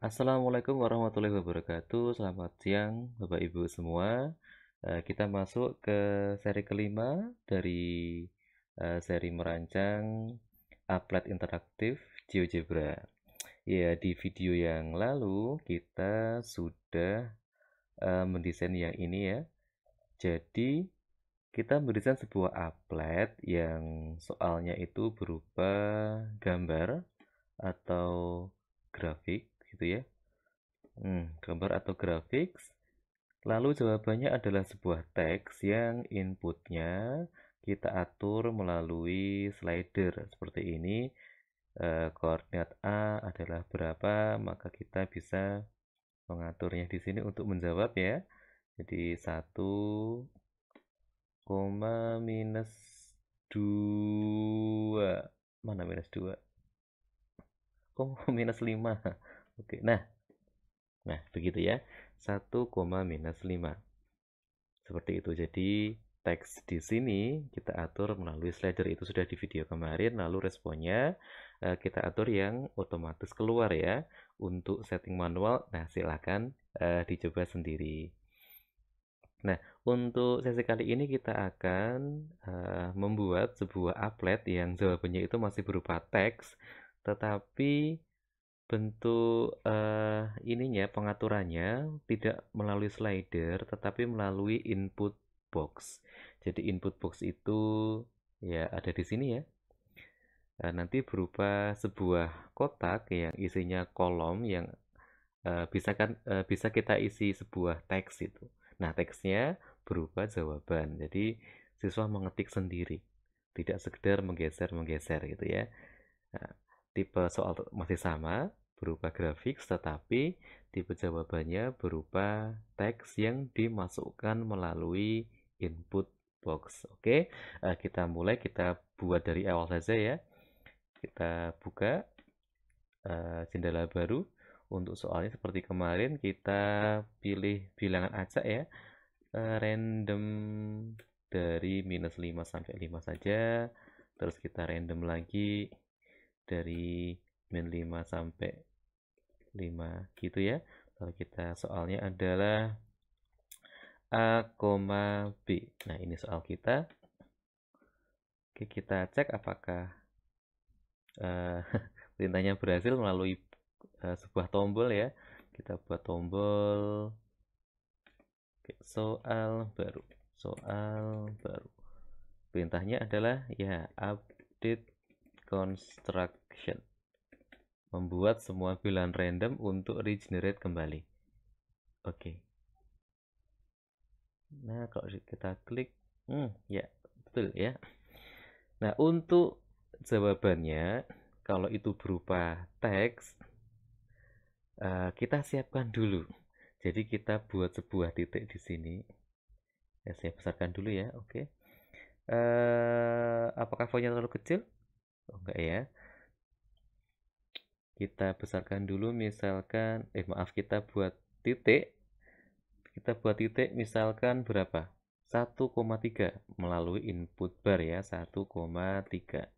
Assalamualaikum warahmatullahi wabarakatuh. Selamat siang, Bapak Ibu semua. Kita masuk ke seri kelima dari seri merancang applet interaktif GeoGebra. Ya, di video yang lalu kita sudah mendesain yang ini ya. Jadi, kita mendesain sebuah applet yang soalnya itu berupa gambar atau grafik gitu ya. Gambar atau grafik. Lalu jawabannya adalah sebuah teks yang inputnya kita atur melalui slider seperti ini. Koordinat A adalah berapa, maka kita bisa mengaturnya di sini untuk menjawab ya. Jadi 1, minus 2. Mana minus 2? Oh, minus 5. Oke, nah begitu ya. 1, minus 5. Seperti itu. Jadi teks di sini kita atur melalui slider, itu sudah di video kemarin. Lalu responnya kita atur yang otomatis keluar ya. Untuk setting manual, nah silakan dicoba sendiri. Nah, untuk sesi kali ini kita akan membuat sebuah applet yang jawabannya itu masih berupa teks, tetapi bentuk ininya, pengaturannya tidak melalui slider, tetapi melalui input box. Jadi input box itu ya ada di sini ya. Nanti berupa sebuah kotak yang isinya kolom yang bisa kita isi sebuah teks itu. Nah, teksnya berupa jawaban. Jadi siswa mengetik sendiri, tidak sekedar menggeser-menggeser gitu ya. Nah, tipe soal masih sama, berupa grafik, tetapi tipe jawabannya berupa teks yang dimasukkan melalui input box. Oke, kita mulai, kita buat dari awal saja ya. Kita buka jendela baru. Untuk soalnya seperti kemarin, kita pilih bilangan acak ya. Random dari minus 5 sampai 5 saja. Terus kita random lagi dari min 5 sampai 5 gitu ya. Lalu kita soalnya adalah A, B. Nah, ini soal kita. Oke, kita cek apakah perintahnya berhasil melalui sebuah tombol ya. Kita buat tombol. Oke, soal baru. Soal baru. Perintahnya adalah ya update construction. Membuat semua bilangan random untuk regenerate kembali. Oke. Nah, kalau kita klik, ya, betul ya. Nah, untuk jawabannya, kalau itu berupa teks, kita siapkan dulu. Jadi kita buat sebuah titik di sini. Ya, saya besarkan dulu ya, oke. Apakah fontnya terlalu kecil? Oh, enggak ya. Kita besarkan dulu, misalkan, maaf, kita buat titik. Kita buat titik misalkan berapa? 1,3 melalui input bar ya, 1,3.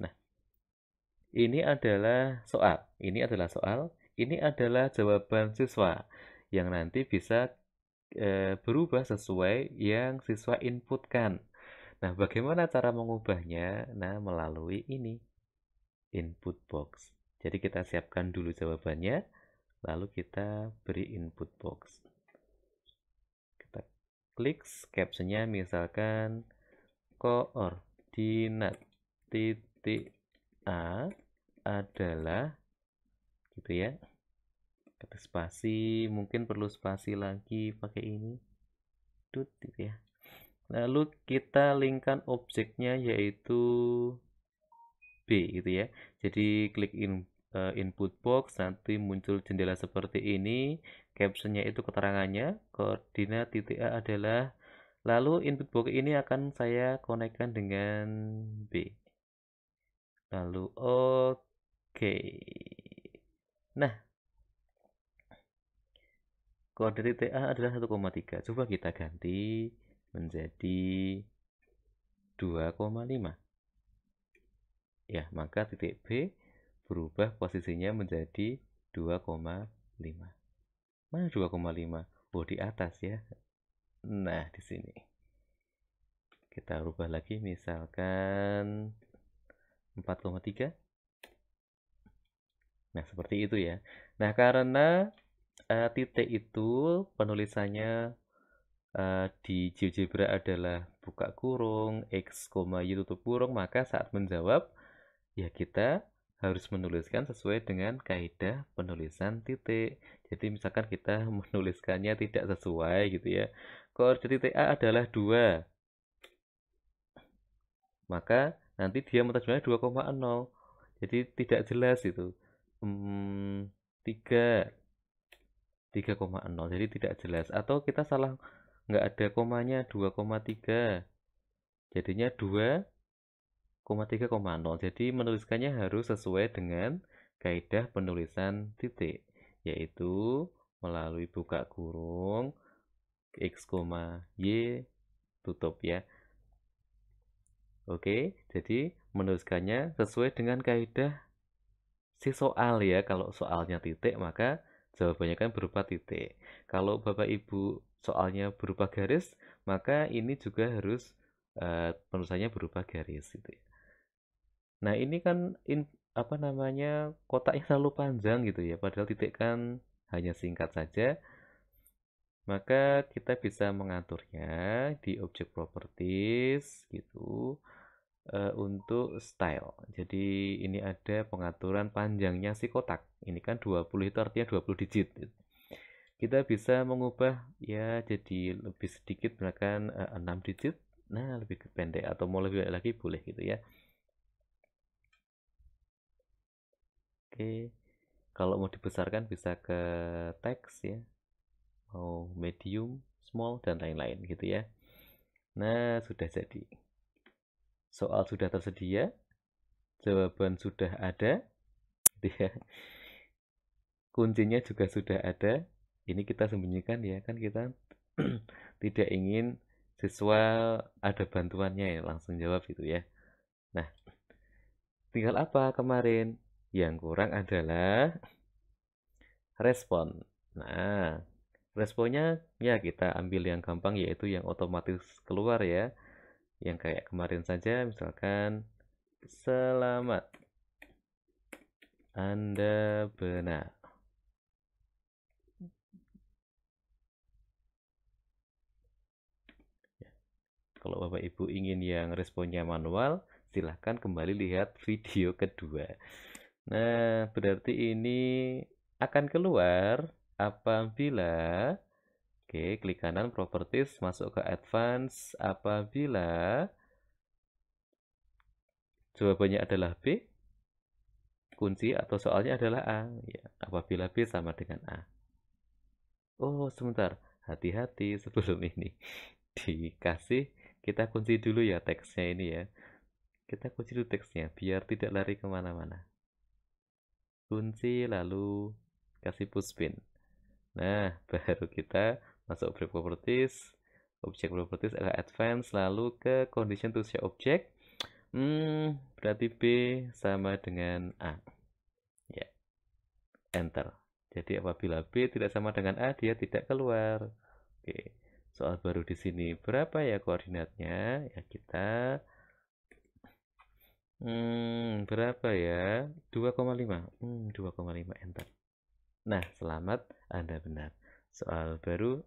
Nah, ini adalah soal. Ini adalah jawaban siswa yang nanti bisa berubah sesuai yang siswa inputkan. Nah, bagaimana cara mengubahnya? Nah, melalui ini, input box. Jadi kita siapkan dulu jawabannya, lalu kita beri input box. Kita klik captionnya, misalkan koordinat titik A adalah gitu ya. Ketik spasi, mungkin perlu spasi lagi pakai ini. Tut gitu ya. Lalu kita linkkan objeknya yaitu B gitu ya. Jadi klik input box, nanti muncul jendela seperti ini. Captionnya itu keterangannya, koordinat titik A adalah, lalu input box ini akan saya konekkan dengan B. Lalu oke. Nah, koordinat titik A adalah 1,3. Coba kita ganti menjadi 2,5. Ya, maka titik B berubah posisinya menjadi 2,5. Mana 2,5? Oh, di atas ya. Nah, di sini. Kita rubah lagi, misalkan 4,3. Nah, seperti itu ya. Nah, karena titik itu penulisannya di GeoGebra adalah buka kurung, X, Y tutup kurung, maka saat menjawab, ya kita harus menuliskan sesuai dengan kaidah penulisan titik. Jadi misalkan kita menuliskannya tidak sesuai gitu ya. Koordinat titik A adalah 2, maka nanti dia menerjemahnya 2,0. Jadi tidak jelas itu. 3 3,0, jadi tidak jelas. Atau kita salah, nggak ada komanya, 2,3, jadinya 2,3,0. Jadi menuliskannya harus sesuai dengan kaidah penulisan titik, yaitu melalui buka kurung, X, Y tutup ya. Oke, jadi menuliskannya sesuai dengan kaidah si soal ya. Kalau soalnya titik, maka jawabannya kan berupa titik. Kalau Bapak Ibu soalnya berupa garis, maka ini juga harus penulisannya berupa garis gitu ya. Nah, ini kan apa namanya, kotaknya terlalu panjang gitu ya, padahal titik kan hanya singkat saja. Maka kita bisa mengaturnya di object properties gitu, untuk style. Jadi ini ada pengaturan panjangnya si kotak. Ini kan 20, itu artinya 20 digit. Kita bisa mengubah ya jadi lebih sedikit, misalkan 6 digit. Nah, lebih pendek atau mau lebih banyak lagi boleh gitu ya. Oke. Kalau mau dibesarkan bisa ke teks ya. Mau medium, small dan lain-lain gitu ya. Nah, sudah jadi. Soal sudah tersedia, jawaban sudah ada, gitu ya. Kuncinya juga sudah ada. Ini kita sembunyikan ya, kan kita tidak ingin siswa ada bantuannya ya, langsung jawab gitu ya. Nah, tinggal apa kemarin? Yang kurang adalah respon. Nah, responnya ya kita ambil yang gampang, yaitu yang otomatis keluar ya. Yang kayak kemarin saja, misalkan selamat, Anda benar. Kalau Bapak Ibu ingin yang responnya manual, silahkan kembali lihat video kedua. Nah, berarti ini akan keluar apabila, oke, klik kanan properties, masuk ke advance, apabila jawabannya adalah B, kunci atau soalnya adalah A, ya, apabila B sama dengan A. Oh, sebentar, hati-hati sebelum ini dikasih, kita kunci dulu ya teksnya ini ya. Kita kunci dulu teksnya biar tidak lari kemana-mana. Kunci lalu kasih pushpin. Nah, baru kita masuk object properties, object properties adalah advance, lalu ke condition to show object. Berarti B sama dengan A. Ya, enter. Jadi apabila B tidak sama dengan A, dia tidak keluar. Oke, soal baru di sini. Berapa ya koordinatnya? Ya kita berapa ya? 2,5. 2,5, enter. Nah, selamat, Anda benar. Soal baru,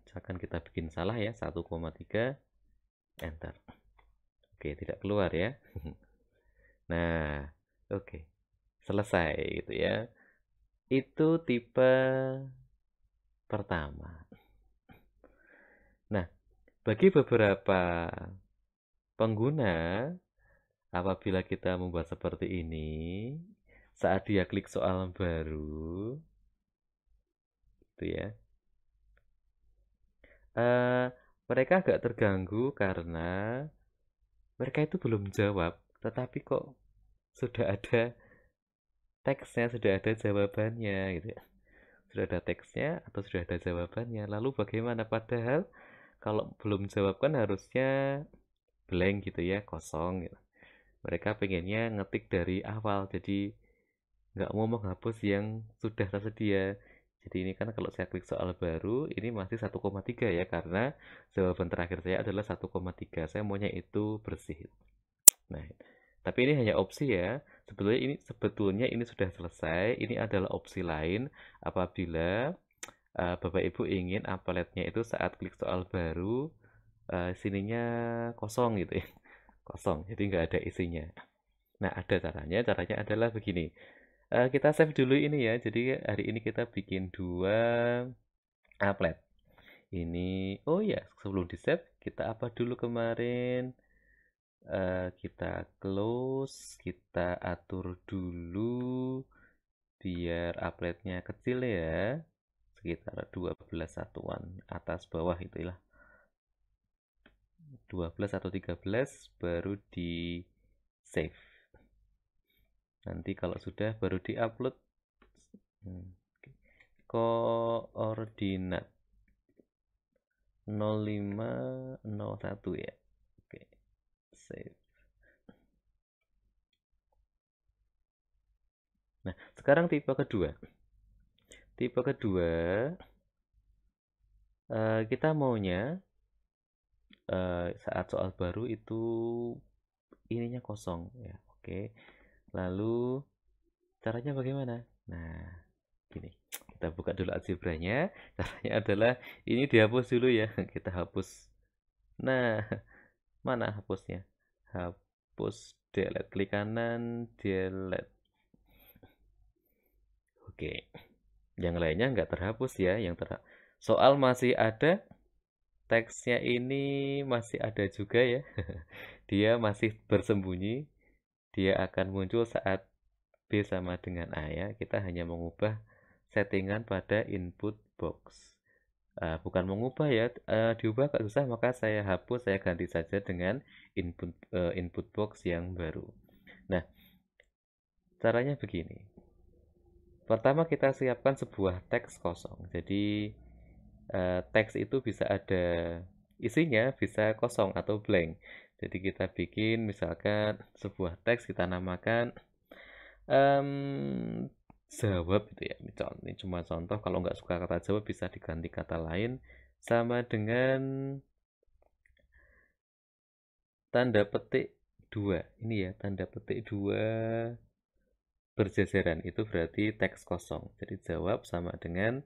misalkan kita bikin salah ya, 1,3, enter. Oke, tidak keluar ya. Nah, oke. Selesai gitu ya. Itu tipe pertama. Nah, bagi beberapa pengguna, apabila kita membuat seperti ini, saat dia klik soal baru, gitu ya, mereka agak terganggu karena mereka itu belum jawab, tetapi kok sudah ada teksnya, sudah ada jawabannya gitu ya. Sudah ada teksnya atau sudah ada jawabannya. Lalu bagaimana? Padahal kalau belum jawab kan harusnya blank gitu ya, kosong gitu. Mereka pengennya ngetik dari awal, jadi nggak mau menghapus yang sudah tersedia. Jadi ini kan kalau saya klik soal baru, ini masih 1,3 ya, karena jawaban terakhir saya adalah 1,3. Saya maunya itu bersih. Nah, tapi ini hanya opsi ya. Sebetulnya ini sudah selesai. Ini adalah opsi lain apabila Bapak Ibu ingin appletnya itu saat klik soal baru sininya kosong gitu ya. Kosong, jadi nggak ada isinya. Nah, ada caranya. Caranya adalah begini. Kita save dulu ini ya. Jadi hari ini kita bikin dua applet. Ini, oh ya, sebelum di save, kita apa dulu kemarin? Kita close, kita atur dulu biar appletnya kecil ya. Sekitar 12 satuan atas bawah itulah. 12 atau 13 baru di save. Nanti kalau sudah baru di-upload. Koordinat 0501 ya. Oke, save. Nah, sekarang tipe kedua. Tipe kedua, kita maunya saat soal baru itu ininya kosong ya. Oke. Lalu caranya bagaimana? Nah, gini. Kita buka dulu algebranya. Caranya adalah ini dihapus dulu ya. Kita hapus. Nah, mana hapusnya? Hapus, delete. Klik kanan, delete. Oke. Yang lainnya nggak terhapus ya. Soal masih ada, teksnya ini masih ada juga ya. Dia masih bersembunyi. Dia akan muncul saat B sama dengan A ya. Kita hanya mengubah settingan pada input box. Bukan mengubah ya, diubah agak susah, maka saya hapus, saya ganti saja dengan input box yang baru. Nah, caranya begini. Pertama kita siapkan sebuah teks kosong. Jadi teks itu bisa ada isinya, bisa kosong atau blank. Jadi kita bikin misalkan sebuah teks, kita namakan jawab itu ya. Ini cuma contoh, kalau nggak suka kata jawab bisa diganti kata lain sama dengan tanda petik 2. Ini ya, tanda petik 2 berjajaran itu berarti teks kosong. Jadi jawab sama dengan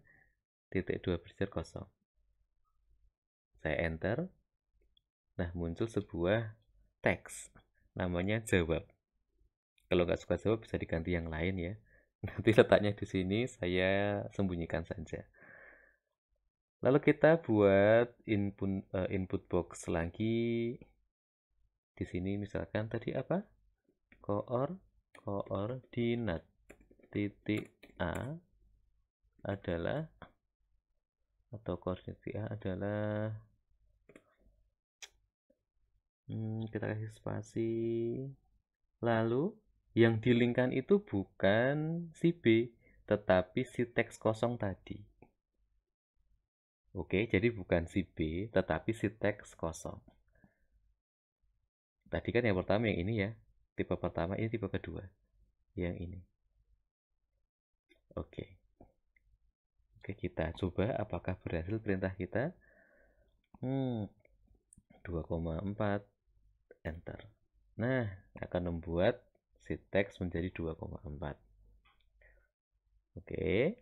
titik 2 berjajar kosong. Saya enter. Nah, muncul sebuah teks namanya jawab. Kalau nggak suka jawab bisa diganti yang lain ya. Nanti letaknya di sini, saya sembunyikan saja. Lalu kita buat input box lagi. Di sini misalkan tadi apa? Koordinat titik A adalah, atau koordinat titik A adalah, kita kasih spasi. Lalu yang dilingkan itu bukan si B, tetapi si teks kosong tadi. Oke, jadi bukan si B, tetapi si teks kosong. Tadi kan yang pertama yang ini ya. Tipe pertama, ini tipe kedua. Yang ini. Oke. Oke, kita coba apakah berhasil perintah kita. 2,4. Enter. Nah, akan membuat si teks menjadi 2,4. Oke.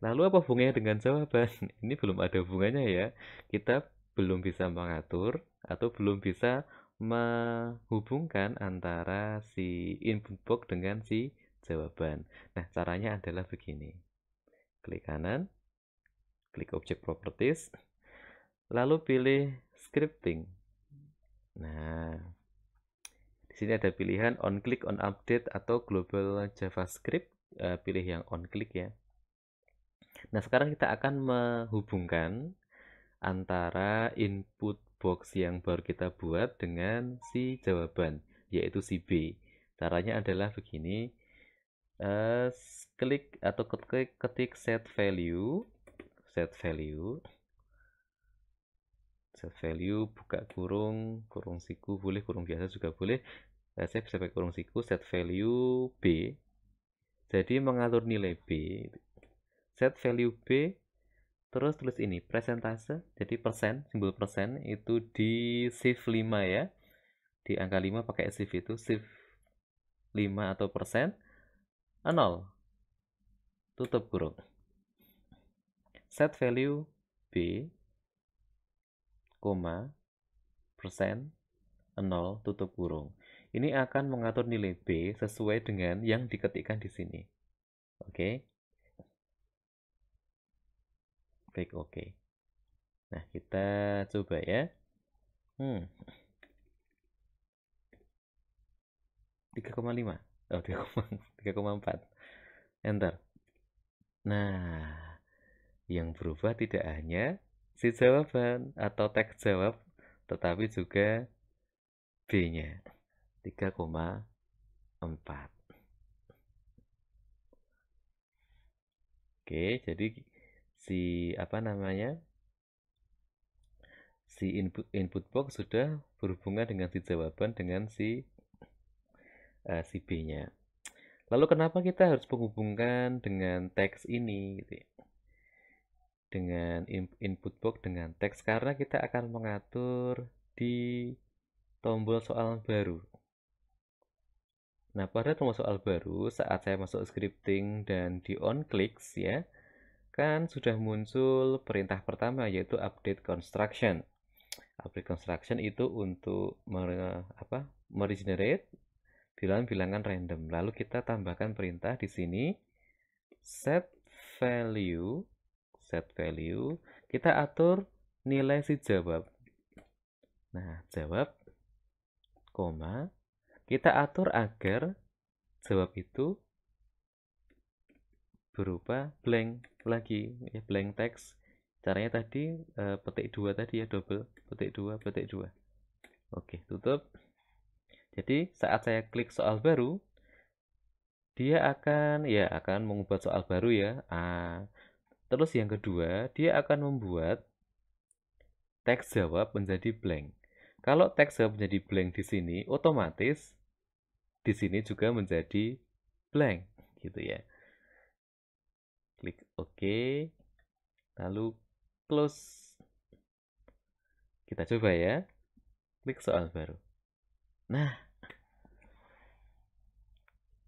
Lalu apa hubungannya dengan jawaban? Ini belum ada hubungannya ya. Kita belum bisa mengatur atau belum bisa menghubungkan antara si input box dengan si jawaban. Nah, caranya adalah begini. Klik kanan, klik object properties, lalu pilih scripting. Nah, di sini ada pilihan on click on update atau global JavaScript. Pilih yang on click ya. Nah, sekarang kita akan menghubungkan antara input box yang baru kita buat dengan si jawaban, yaitu si B. Caranya adalah begini. Klik atau ketik set value, buka kurung, kurung siku boleh, kurung biasa juga boleh. Saya bisa pakai kurung siku, set value B. Jadi mengatur nilai B, set value B, terus tulis ini persentase, jadi persen, simbol persen itu di shift 5 ya. Di angka 5 pakai shift itu, shift 5 atau persen, 0, tutup kurung. Set value B, persen, 0, tutup kurung. Ini akan mengatur nilai B sesuai dengan yang diketikkan di sini. Oke. Klik OK. Nah, kita coba ya. 3,5. Oh, 3,4. Enter. Nah, yang berubah tidak hanya si jawaban atau teks jawab, tetapi juga B-nya. 3,4. Oke, jadi si input box sudah berhubungan dengan si jawaban dengan si B-nya. Lalu kenapa kita harus menghubungkan dengan teks ini gitu ya? Dengan input box dengan teks, karena kita akan mengatur di tombol soal baru. Nah, pada tombol soal baru saat saya masuk scripting dan di on clicks ya, kan sudah muncul perintah pertama yaitu update construction. Update construction itu untuk meregenerate bilangan random. Lalu kita tambahkan perintah di sini set value, kita atur nilai si jawab. Nah, jawab, koma, kita atur agar jawab itu berupa blank lagi, ya, blank text. Caranya tadi petik 2 tadi ya, double petik 2 petik 2. Oke, tutup. Jadi saat saya klik soal baru, dia akan mengubah soal baru ya. Terus yang kedua, dia akan membuat teks jawab menjadi blank. Kalau teks jawab menjadi blank di sini, otomatis di sini juga menjadi blank, gitu ya. Klik OK, lalu close. Kita coba ya, klik soal baru. Nah,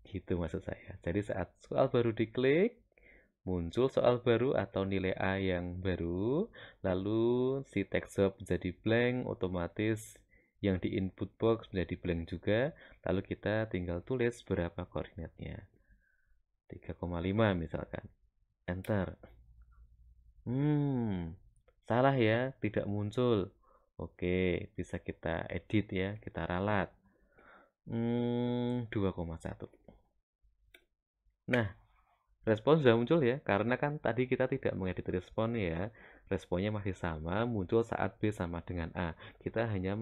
gitu maksud saya. Jadi saat soal baru diklik, muncul soal baru atau nilai A yang baru, lalu si teks jawab menjadi blank, otomatis yang di input box menjadi blank juga, lalu kita tinggal tulis berapa koordinatnya. 3,5 misalkan. Enter. Salah ya, tidak muncul. Oke, bisa kita edit ya, kita ralat. 2,1. Nah, respon sudah muncul ya, karena kan tadi kita tidak mengedit respon ya. Responnya masih sama, muncul saat B sama dengan A. Kita hanya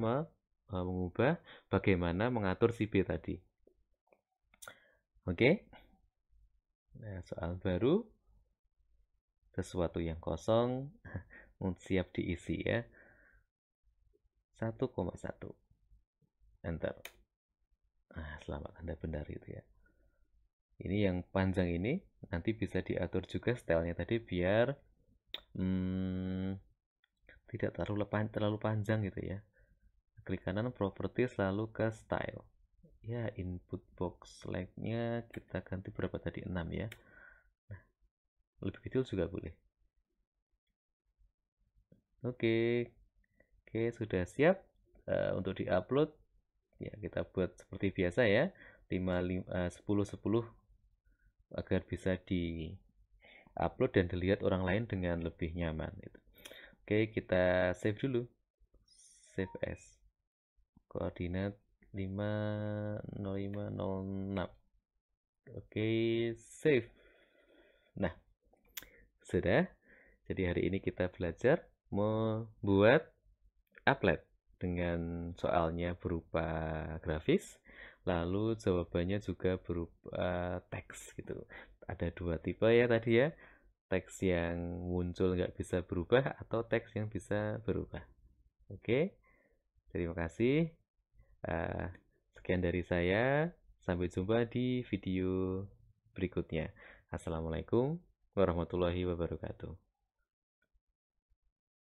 mengubah bagaimana mengatur si B tadi. Oke. Nah, soal baru, sesuatu yang kosong siap diisi ya. 1,1. Enter. Selamat, Anda benar itu ya. Ini yang panjang ini nanti bisa diatur juga stylenya tadi biar tidak terlalu panjang gitu ya. Klik kanan properties lalu ke style. Ya, input box length-nya kita ganti berapa tadi? 6 ya. Nah, lebih kecil juga boleh. Oke, sudah siap untuk diupload. Ya, kita buat seperti biasa ya, 10-10 agar bisa di-upload dan dilihat orang lain dengan lebih nyaman. Oke, kita save dulu. Save as. Koordinat 50506. Oke, save. Nah, sudah. Jadi hari ini kita belajar membuat applet dengan soalnya berupa grafis, lalu jawabannya juga berupa teks gitu. Ada dua tipe ya tadi ya, teks yang muncul nggak bisa berubah atau teks yang bisa berubah. Oke, terima kasih. Sekian dari saya, sampai jumpa di video berikutnya. Assalamualaikum warahmatullahi wabarakatuh.